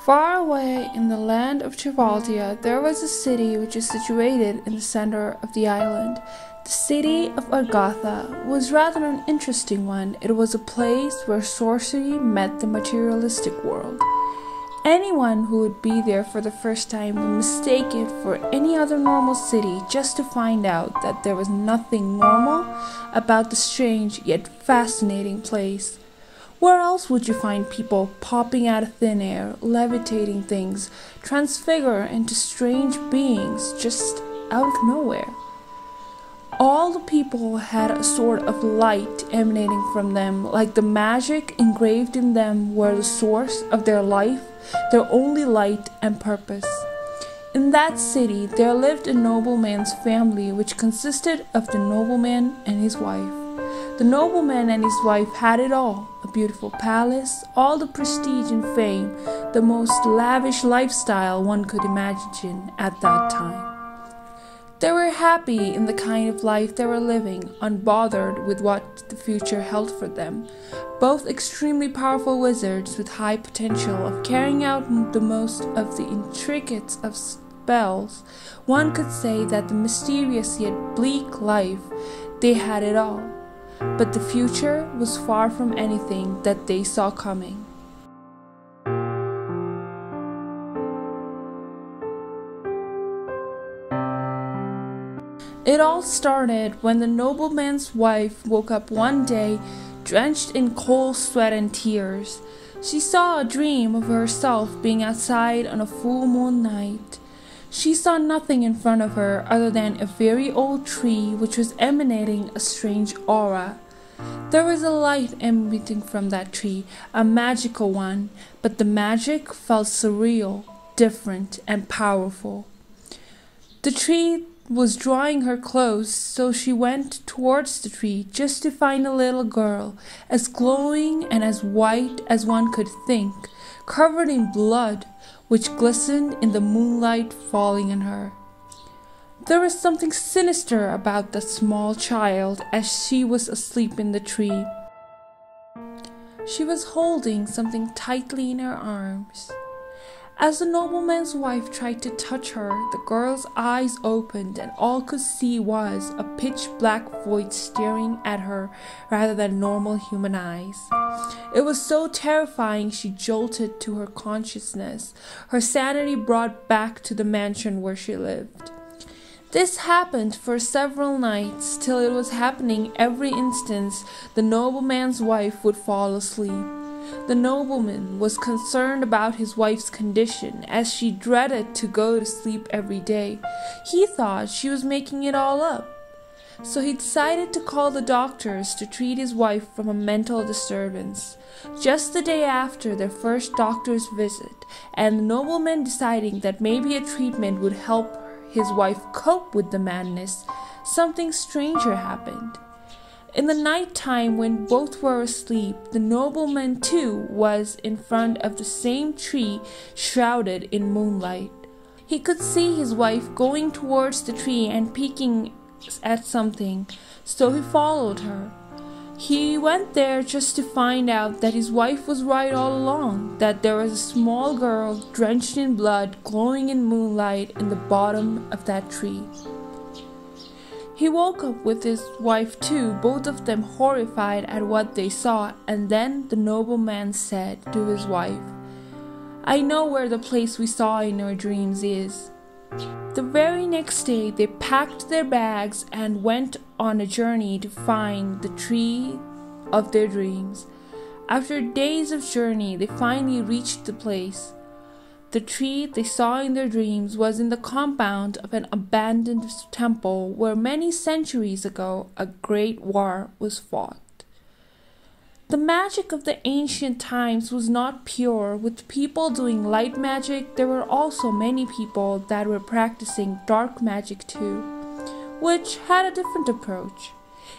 Far away in the land of Trivaldia, there was a city which is situated in the center of the island. The city of Argatha was rather an interesting one. It was a place where sorcery met the materialistic world. Anyone who would be there for the first time would mistake it for any other normal city just to find out that there was nothing normal about the strange yet fascinating place. Where else would you find people popping out of thin air, levitating things, transfigure into strange beings just out of nowhere? All the people had a sort of light emanating from them, like the magic engraved in them were the source of their life, their only light and purpose. In that city there lived a nobleman's family which consisted of the nobleman and his wife. The nobleman and his wife had it all, a beautiful palace, all the prestige and fame, the most lavish lifestyle one could imagine at that time. They were happy in the kind of life they were living, unbothered with what the future held for them. Both extremely powerful wizards with high potential of carrying out the most of the intricacies of spells. One could say that the mysterious yet bleak life, they had it all. But the future was far from anything that they saw coming. It all started when the nobleman's wife woke up one day, drenched in cold sweat and tears. She saw a dream of herself being outside on a full moon night. She saw nothing in front of her other than a very old tree which was emanating a strange aura. There was a light emanating from that tree, a magical one, but the magic felt surreal, different, and powerful. The tree was drawing her close, so she went towards the tree just to find a little girl, as glowing and as white as one could think, covered in blood, which glistened in the moonlight falling on her. There was something sinister about that small child as she was asleep in the tree. She was holding something tightly in her arms. As the nobleman's wife tried to touch her, the girl's eyes opened and all could see was a pitch-black void staring at her rather than normal human eyes. It was so terrifying she jolted to her consciousness, her sanity brought back to the mansion where she lived. This happened for several nights, till it was happening every instant the nobleman's wife would fall asleep. The nobleman was concerned about his wife's condition, as she dreaded to go to sleep every day. He thought she was making it all up. So he decided to call the doctors to treat his wife from a mental disturbance. Just the day after their first doctor's visit, and the nobleman deciding that maybe a treatment would help his wife cope with the madness, something stranger happened. In the night time when both were asleep, the nobleman too was in front of the same tree shrouded in moonlight. He could see his wife going towards the tree and peeking at something, so he followed her. He went there just to find out that his wife was right all along, that there was a small girl drenched in blood, glowing in moonlight in the bottom of that tree. He woke up with his wife too, both of them horrified at what they saw, and then the nobleman said to his wife, "I know where the place we saw in our dreams is." The very next day they packed their bags and went on a journey to find the tree of their dreams. After days of journey they finally reached the place. The tree they saw in their dreams was in the compound of an abandoned temple where many centuries ago a great war was fought. The magic of the ancient times was not pure. With people doing light magic, there were also many people that were practicing dark magic too, which had a different approach.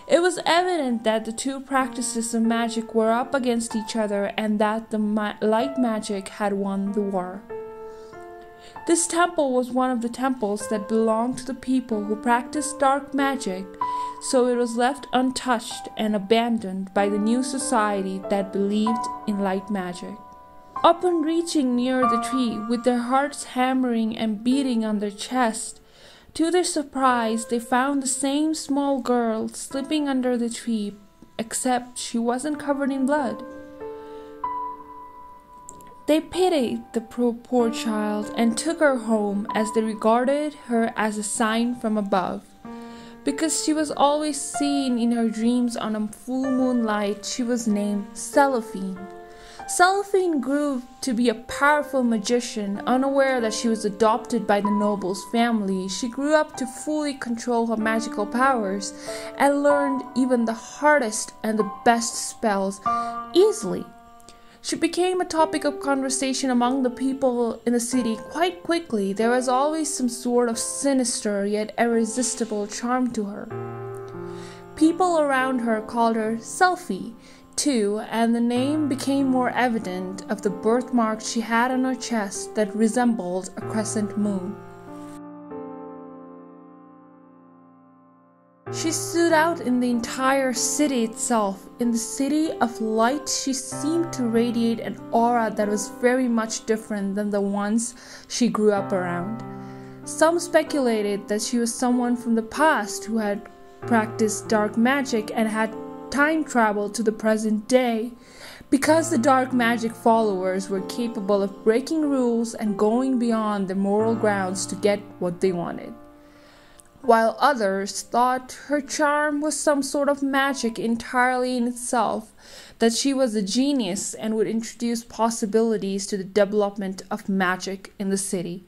It was evident that the two practices of magic were up against each other and that the light magic had won the war. This temple was one of the temples that belonged to the people who practiced dark magic, so it was left untouched and abandoned by the new society that believed in light magic. Upon reaching near the tree, with their hearts hammering and beating on their chest, to their surprise they found the same small girl sleeping under the tree, except she wasn't covered in blood. They pitied the poor child and took her home, as they regarded her as a sign from above. Because she was always seen in her dreams on a full moonlight, she was named Selephine. Selephine grew to be a powerful magician. Unaware that she was adopted by the noble's family, she grew up to fully control her magical powers and learned even the hardest and the best spells easily. She became a topic of conversation among the people in the city quite quickly. There was always some sort of sinister yet irresistible charm to her. People around her called her Selfie, too, and the name became more evident of the birthmark she had on her chest that resembled a crescent moon. She stood out in the entire city itself. In the city of light, she seemed to radiate an aura that was very much different than the ones she grew up around. Some speculated that she was someone from the past who had practiced dark magic and had time traveled to the present day, because the dark magic followers were capable of breaking rules and going beyond the moral grounds to get what they wanted. While others thought her charm was some sort of magic entirely in itself, that she was a genius and would introduce possibilities to the development of magic in the city.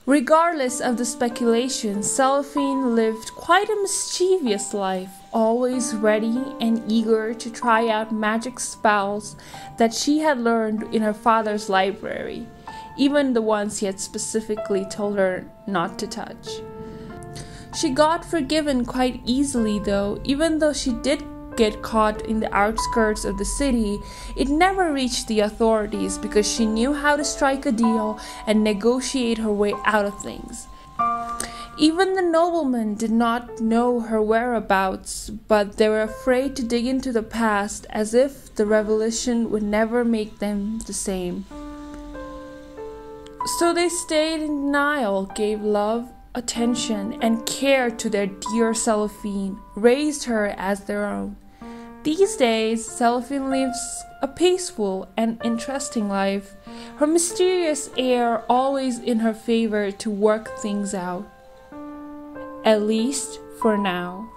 Regardless of the speculation, Selephine lived quite a mischievous life, always ready and eager to try out magic spells that she had learned in her father's library, even the ones he had specifically told her not to touch. She got forgiven quite easily though. Even though she did get caught in the outskirts of the city, it never reached the authorities because she knew how to strike a deal and negotiate her way out of things. Even the noblemen did not know her whereabouts, but they were afraid to dig into the past, as if the revelation would never make them the same. So they stayed in denial, gave love, attention, and care to their dear Selephine, raised her as their own. These days, Selephine lives a peaceful and interesting life, her mysterious air always in her favor to work things out. At least for now.